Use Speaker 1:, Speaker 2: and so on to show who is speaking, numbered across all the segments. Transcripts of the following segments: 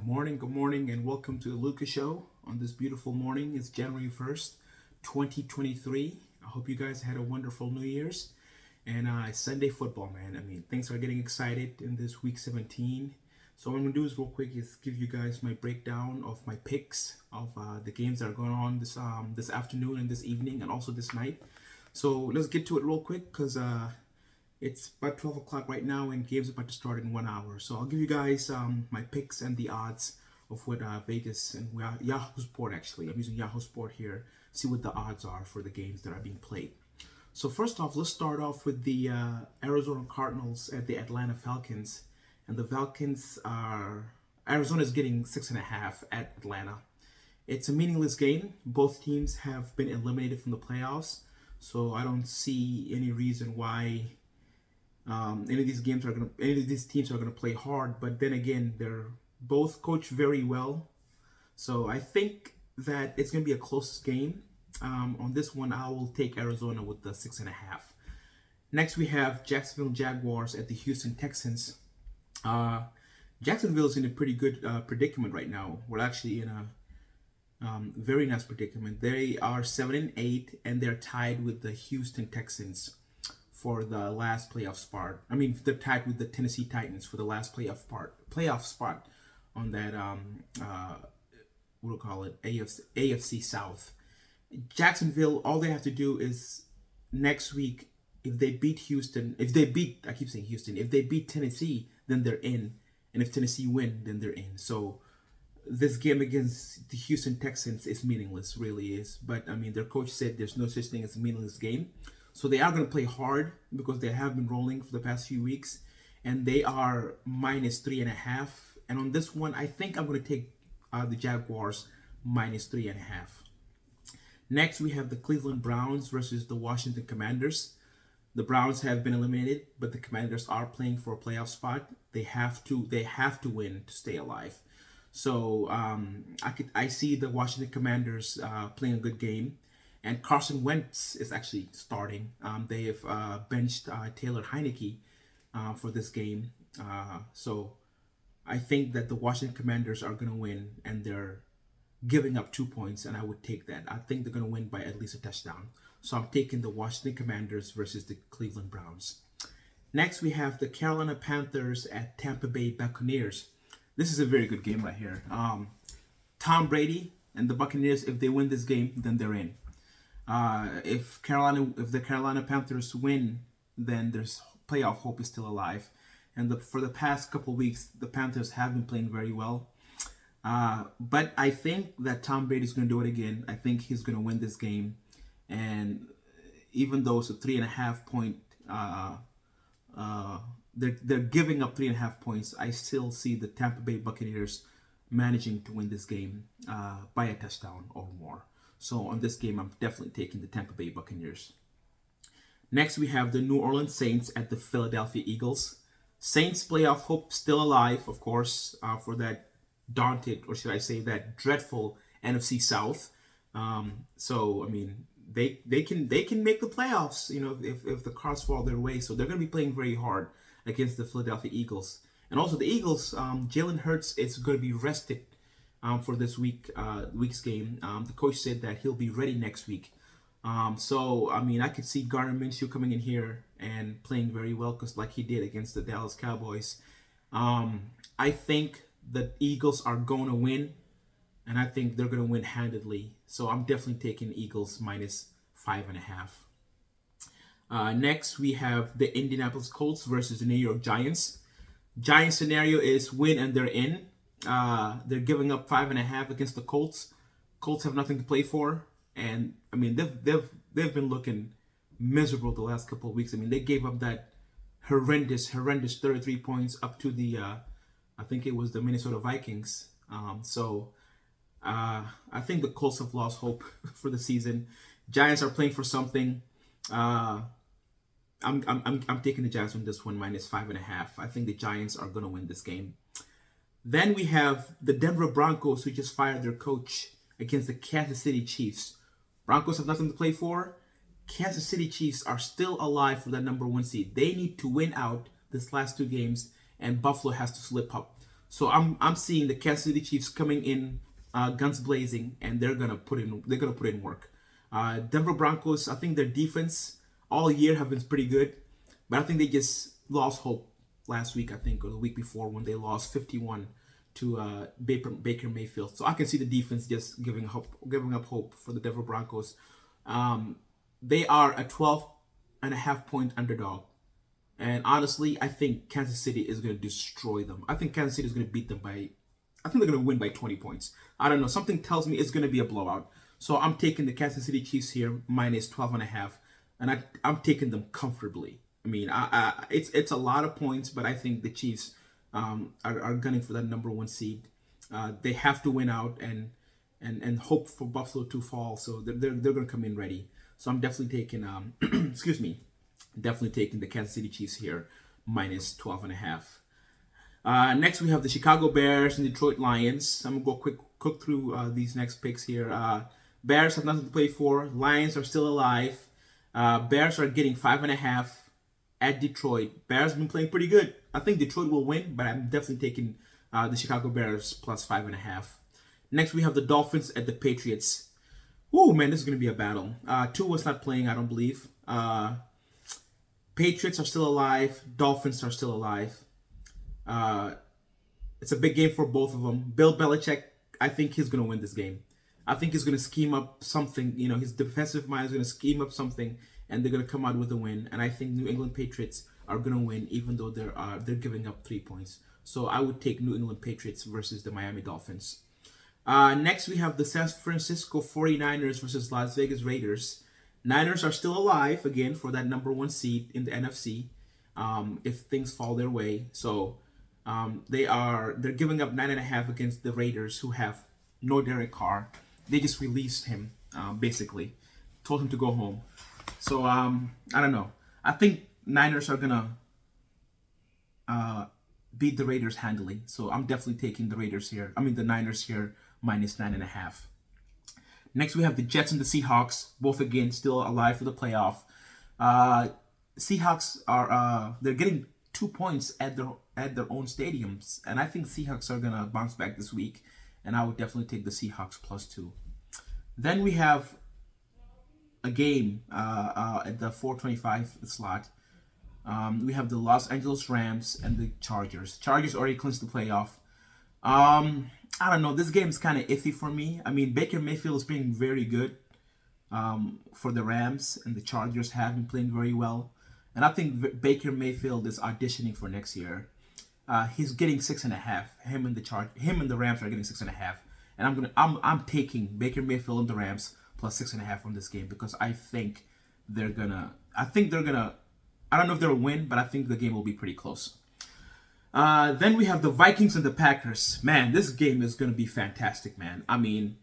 Speaker 1: Good morning, and welcome to the Lucas Show on this beautiful morning. It's January 1st, 2023. I hope you guys had a wonderful New Year's. And it's Sunday football, man. Things are getting excited in this week 17. So what I'm going to do is real quick is give you guys my breakdown of my picks of the games that are going on this afternoon and this evening and also this night. So let's get to it real quick because it's about 12 o'clock right now and game's about to start in 1 hour. So I'll give you guys my picks and the odds of what Vegas and Yahoo Sport actually. I'm using Yahoo Sport here. See what the odds are for the games that are being played. So first off, let's start off with the Arizona Cardinals at the Atlanta Falcons. And the Falcons are... Arizona's getting 6.5 at Atlanta. It's a meaningless game. Both teams have been eliminated from the playoffs. So I don't see any reason why any of these teams are gonna play hard. But then again, they're both coached very well. So I think that it's gonna be a close game. On this one, I will take Arizona with the 6.5. Next, we have Jacksonville Jaguars at the Houston Texans. Jacksonville is in a pretty good predicament right now. We're actually in a very nice predicament. They are 7-8, and they're tied with the Houston Texans for the last playoff spot. They're tied with the Tennessee Titans for the last playoff spot on that AFC South. Jacksonville, all they have to do is next week, if they beat Tennessee, then they're in. And if Tennessee win, then they're in. So this game against the Houston Texans is meaningless, really is. But their coach said there's no such thing as a meaningless game. So they are going to play hard because they have been rolling for the past few weeks. And they are -3.5. And on this one, I think I'm going to take the Jaguars -3.5. Next, we have the Cleveland Browns versus the Washington Commanders. The Browns have been eliminated, but the Commanders are playing for a playoff spot. They have to win to stay alive. So I see the Washington Commanders playing a good game. And Carson Wentz is actually starting. They have benched Taylor Heineke for this game. So I think that the Washington Commanders are going to win, and they're giving up 2 points, and I would take that. I think they're going to win by at least a touchdown. So I'm taking the Washington Commanders versus the Cleveland Browns. Next, we have the Carolina Panthers at Tampa Bay Buccaneers. This is a very good game right here. Tom Brady and the Buccaneers, if they win this game, then they're in. If the Carolina Panthers win, then there's playoff hope is still alive. And for the past couple weeks, the Panthers have been playing very well. But I think that Tom Brady's going to do it again. I think he's going to win this game. And even though it's a 3.5 point, they're giving up 3.5 points. I still see the Tampa Bay Buccaneers managing to win this game by a touchdown or more. So on this game, I'm definitely taking the Tampa Bay Buccaneers. Next, we have the New Orleans Saints at the Philadelphia Eagles. Saints playoff hope still alive, of course, for that daunted, or should I say that dreadful NFC South. They can make the playoffs, if the cards fall their way. So they're going to be playing very hard against the Philadelphia Eagles. And also the Eagles, Jalen Hurts is going to be rested for this week's game. The coach said that he'll be ready next week. I could see Gardner Minshew coming in here and playing very well, because like he did against the Dallas Cowboys. I think the Eagles are going to win, and I think they're going to win handedly. So I'm definitely taking Eagles -5.5. Next, we have the Indianapolis Colts versus the New York Giants. Giants scenario is win and they're in. They're giving up 5.5 against the Colts. Colts have nothing to play for, and they've been looking miserable the last couple of weeks. They gave up that horrendous 33 points up to the I think it was the Minnesota Vikings. I think the Colts have lost hope for the season. Giants are playing for something. I'm taking the Giants on this one -5.5. I think the Giants are gonna win this game. Then we have the Denver Broncos, who just fired their coach, against the Kansas City Chiefs. Broncos have nothing to play for. Kansas City Chiefs are still alive for that number 1 seed. They need to win out this last 2 games, and Buffalo has to slip up. So I'm seeing the Kansas City Chiefs coming in guns blazing, and they're gonna put in work. Denver Broncos, I think their defense all year have been pretty good, but I think they just lost hope last week, I think, or the week before, when they lost 51 to Baker Mayfield. So I can see the defense just giving up hope for the Denver Broncos. They are a 12.5 point underdog. And honestly, I think Kansas City is going to destroy them. I think Kansas City is going to beat them by, I think they're going to win by 20 points. I don't know. Something tells me it's going to be a blowout. So I'm taking the Kansas City Chiefs here, minus 12.5. And I'm taking them comfortably. I mean, it's a lot of points, but I think the Chiefs are gunning for that number 1 seed. They have to win out and hope for Buffalo to fall. So they're going to come in ready. So I'm definitely taking, excuse me, definitely taking the Kansas City Chiefs here, minus 12.5. Next, we have the Chicago Bears and Detroit Lions. I'm going to go quick through these next picks here. Bears have nothing to play for. Lions are still alive. Bears are getting 5.5 at Detroit. Bears have been playing pretty good. I think Detroit will win, but I'm definitely taking the Chicago Bears plus 5.5. Next, we have the Dolphins at the Patriots. Whoa, man, this is going to be a battle. Tua's not playing, I don't believe. Patriots are still alive. Dolphins are still alive. It's a big game for both of them. Bill Belichick, I think he's going to win this game. I think he's going to scheme up something. You know, his defensive mind is going to scheme up something, and they're going to come out with a win. And I think New England Patriots are going to win, even though they're giving up 3 points. So I would take New England Patriots versus the Miami Dolphins. Next, we have the San Francisco 49ers versus Las Vegas Raiders. Niners are still alive, again, for that number 1 seed in the NFC, if things fall their way. So they're giving up 9.5 against the Raiders, who have no Derek Carr. They just released him, basically. Told him to go home. So, I don't know. I think Niners are going to beat the Raiders handily. So I'm definitely taking the Niners here, minus 9.5. Next, we have the Jets and the Seahawks, both again still alive for the playoff. Seahawks are they're getting 2 points at their own stadiums, and I think Seahawks are gonna bounce back this week, and I would definitely take the Seahawks plus 2. Then we have a game at the 4:25 slot. We have the Los Angeles Rams and the Chargers. Chargers already clinched the playoff. I don't know. This game is kind of iffy for me. I mean, Baker Mayfield is playing very good for the Rams, and the Chargers have been playing very well. And I think Baker Mayfield is auditioning for next year. He's getting 6.5. Him and the Rams are getting 6.5. And I'm taking Baker Mayfield and the Rams plus 6.5 on this game, because I think they're gonna. I don't know if they'll win, but I think the game will be pretty close. Then we have the Vikings and the Packers. Man, this game is going to be fantastic, man. I mean,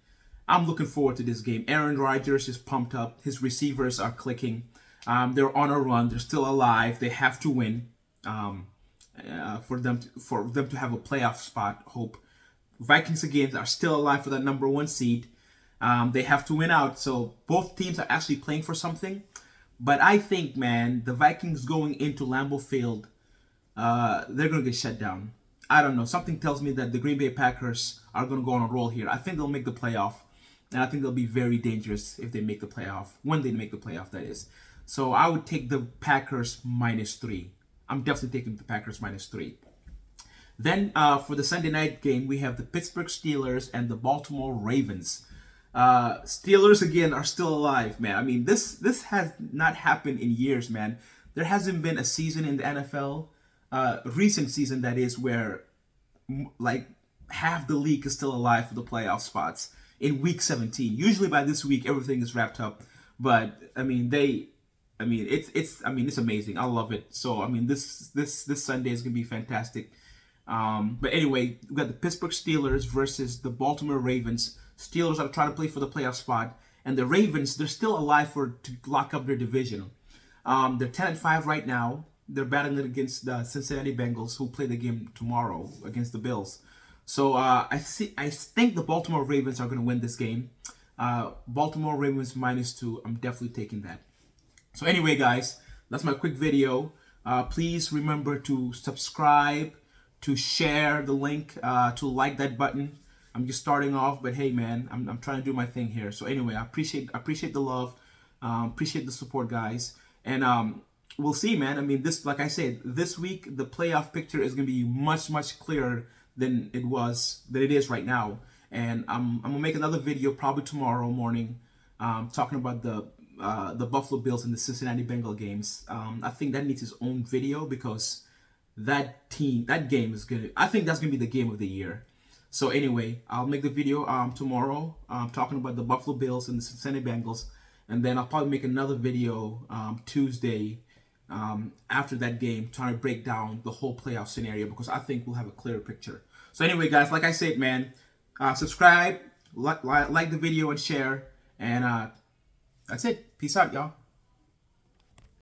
Speaker 1: I'm looking forward to this game. Aaron Rodgers is pumped up. His receivers are clicking. They're on a run. They're still alive. They have to win for them to have a playoff spot, hope. Vikings, again, are still alive for that number 1 seed. They have to win out. So both teams are actually playing for something. But I think, man, the Vikings going into Lambeau Field, they're going to get shut down. I don't know. Something tells me that the Green Bay Packers are going to go on a roll here. I think they'll make the playoff. And I think they'll be very dangerous if they make the playoff. When they make the playoff, that is. So I would take the Packers minus 3. I'm definitely taking the Packers minus 3. Then for the Sunday night game, we have the Pittsburgh Steelers and the Baltimore Ravens. Steelers, again, are still alive, man. I mean, this has not happened in years, man. There hasn't been a season in the NFL, recent season that is, where like half the league is still alive for the playoff spots in week 17. Usually by this week, everything is wrapped up. But I mean, it's amazing. I love it. So I mean, this Sunday is gonna be fantastic. But anyway, we got the Pittsburgh Steelers versus the Baltimore Ravens. Steelers are trying to play for the playoff spot, and the Ravens, they're still alive to lock up their division. They're 10-5 right now. They're battling against the Cincinnati Bengals, who play the game tomorrow against the Bills. So I think the Baltimore Ravens are going to win this game. Baltimore Ravens minus 2. I'm definitely taking that. So anyway, guys, that's my quick video. Please remember to subscribe, to share the link, to like that button. I'm just starting off, but hey, man, I'm trying to do my thing here. So anyway, I appreciate the love, appreciate the support, guys, and we'll see, man. I mean, this, like I said, this week the playoff picture is gonna be much clearer than it is right now. And I'm gonna make another video probably tomorrow morning, talking about the Buffalo Bills and the Cincinnati Bengal games. I think that needs its own video because that game is gonna. I think that's gonna be the game of the year. So anyway, I'll make the video tomorrow, talking about the Buffalo Bills and the Cincinnati Bengals, and then I'll probably make another video Tuesday after that game, trying to break down the whole playoff scenario because I think we'll have a clearer picture. So anyway, guys, like I said, man, subscribe, like the video, and share, and that's it. Peace out, y'all.